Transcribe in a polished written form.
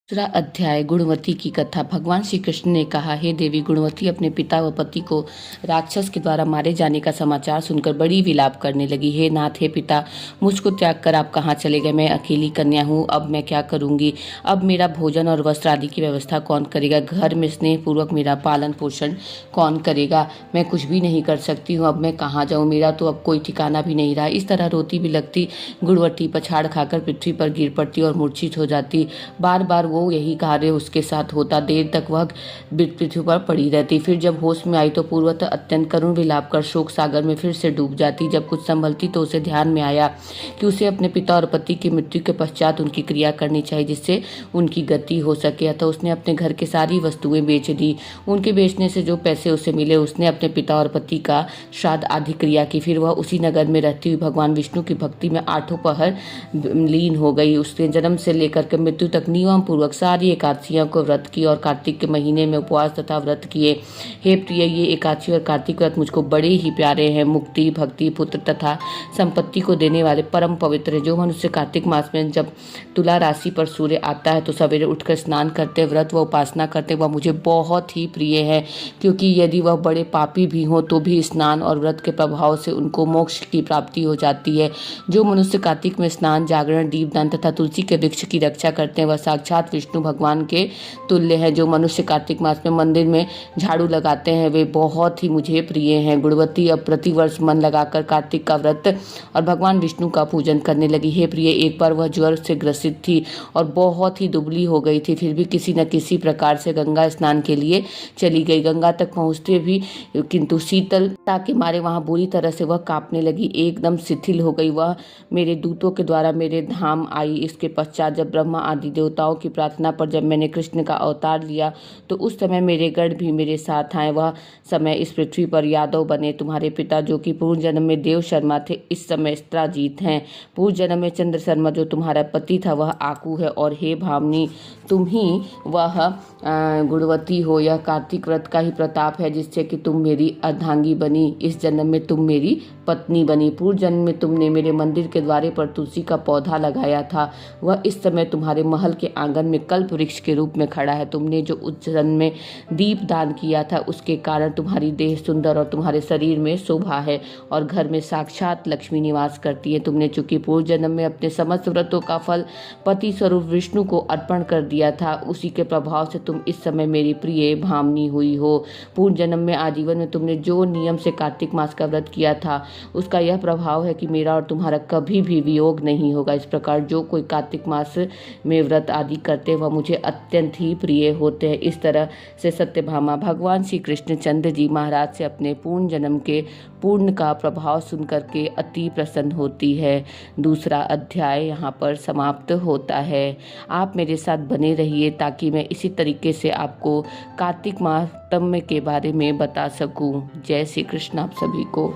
दूसरा अध्याय गुणवती की कथा। भगवान श्री कृष्ण ने कहा, हे देवी, गुणवती अपने पिता व पति को राक्षस के द्वारा मारे जाने का समाचार सुनकर बड़ी विलाप करने लगी। हे नाथ, हे पिता, मुझको त्याग कर आप कहाँ चले गए? मैं अकेली कन्या हूँ, अब मैं क्या करूँगी? अब मेरा भोजन और वस्त्र आदि की व्यवस्था कौन करेगा? घर में स्नेह पूर्वक मेरा पालन पोषण कौन करेगा? मैं कुछ भी नहीं कर सकती हूँ, अब मैं कहाँ जाऊँ? मेरा तो अब कोई ठिकाना भी नहीं रहा। इस तरह रोती बिलखती गुणवती पछाड़ खाकर पृथ्वी पर गिर पड़ती और मूर्छित हो जाती। बार बार वो यही कार्य उसके साथ होता। देर तक वह पृथ्वी पर पड़ी रहती। फिर जब होश में आई तो पूर्वतः अत्यंत करुण विलाप कर शोक सागर में फिर से डूब जाती। जब कुछ संभलती तो उसे ध्यान में आया कि उसे अपने पिता और पति की मृत्यु के पश्चात उनकी क्रिया करनी चाहिए, जिससे उनकी गति हो सके। अतः उसने अपने घर की सारी वस्तुएं बेच दी। उनके बेचने से जो पैसे उसे मिले उसने अपने पिता और पति का श्राद्ध आदि क्रिया की। फिर वह उसी नगर में रहती हुई भगवान विष्णु की भक्ति में आठों पहर लीन हो गई। उसने जन्म से लेकर के मृत्यु तक नियम पूर्वक सारी एकादशियों को व्रत की और कार्तिक के महीने में उपवास तथा व्रत किए। हे प्रिय, ये एकादशी और कार्तिक व्रत मुझको बड़े ही प्यारे हैं। मुक्ति, भक्ति, पुत्र तथा संपत्ति को देने वाले परम पवित्र है। जो मनुष्य कार्तिक मास में जब तुला राशि पर सूर्य आता है तो सवेरे उठकर स्नान करते, व्रत व उपासना करते, वह मुझे बहुत ही प्रिय है, क्योंकि यदि वह बड़े पापी भी हों तो भी स्नान और व्रत के प्रभाव से उनको मोक्ष की प्राप्ति हो जाती है। जो मनुष्य कार्तिक में स्नान, जागरण, दीपदान तथा तुलसी के वृक्ष की रक्षा करते हैं वह साक्षात विष्णु भगवान के तुल्य है। जो मनुष्य कार्तिक मास में मंदिर में झाड़ू लगाते हैं वे बहुत ही मुझे प्रिय हैं। गुणवती अब प्रतिवर्ष मन लगाकर कार्तिक का व्रत और भगवान विष्णु का पूजन करने लगी। हे प्रिय, एक बार वह ज्वर से ग्रसित थी और बहुत ही दुबली हो गई थी। फिर भी किसी न किसी प्रकार से गंगा स्नान के लिए चली गई। गंगा तक पहुंचते भी किंतु शीतलता के मारे वहां बुरी तरह से वह कांपने लगी, एकदम शिथिल हो गई। वह मेरे दूतों के द्वारा मेरे धाम आई। इसके पश्चात जब ब्रह्मा आदि देवताओं की प्रार्थना पर जब मैंने कृष्ण का अवतार लिया तो उस समय मेरे गढ़ भी मेरे साथ आए। वह समय इस पृथ्वी पर यादव बने। तुम्हारे पिता जो कि पूर्व जन्म में देव शर्मा थे इस समय स्त्राजीत हैं। पूर्व जन्म में चंद्र शर्मा जो तुम्हारा पति था वह आकू है। और हे भामिनी, तुम ही वह गुणवती हो। यह कार्तिक व्रत का ही प्रताप है जिससे कि तुम मेरी अर्धांगी बनी। इस जन्म में तुम मेरी पत्नी बनी। पूर्व जन्म में तुमने मेरे मंदिर के द्वारे पर तुलसी का पौधा लगाया था। वह इस समय तुम्हारे महल के आंगन में कल्प वृक्ष के रूप में खड़ा है। तुमने जो उस जन्म में दीप दान किया था उसके कारण तुम्हारी देह सुंदर और तुम्हारे शरीर में शोभा है और घर में साक्षात लक्ष्मी निवास करती है। तुमने चूंकि पूर्व जन्म में अपने समस्त व्रतों का फल पति स्वरूप विष्णु को अर्पण कर दिया था, उसी के प्रभाव से तुम इस समय मेरी प्रिय भामिनी हुई हो। पूर्व जन्म में आजीवन में तुमने जो नियम से कार्तिक मास का व्रत किया था उसका यह प्रभाव है कि मेरा और तुम्हारा कभी भी वियोग नहीं होगा। इस प्रकार जो कोई कार्तिक मास में व्रत आदि करते वह मुझे अत्यंत ही प्रिय होते हैं। इस तरह से सत्यभामा भगवान श्री कृष्णचंद्र जी महाराज से अपने पूर्ण जन्म के पूर्ण का प्रभाव सुनकर के अति प्रसन्न होती है। दूसरा अध्याय यहाँ पर समाप्त होता है। आप मेरे साथ बने रहिए ताकि मैं इसी तरीके से आपको कार्तिक माहात्म्य के बारे में बता सकूं। जय श्री कृष्ण आप सभी को।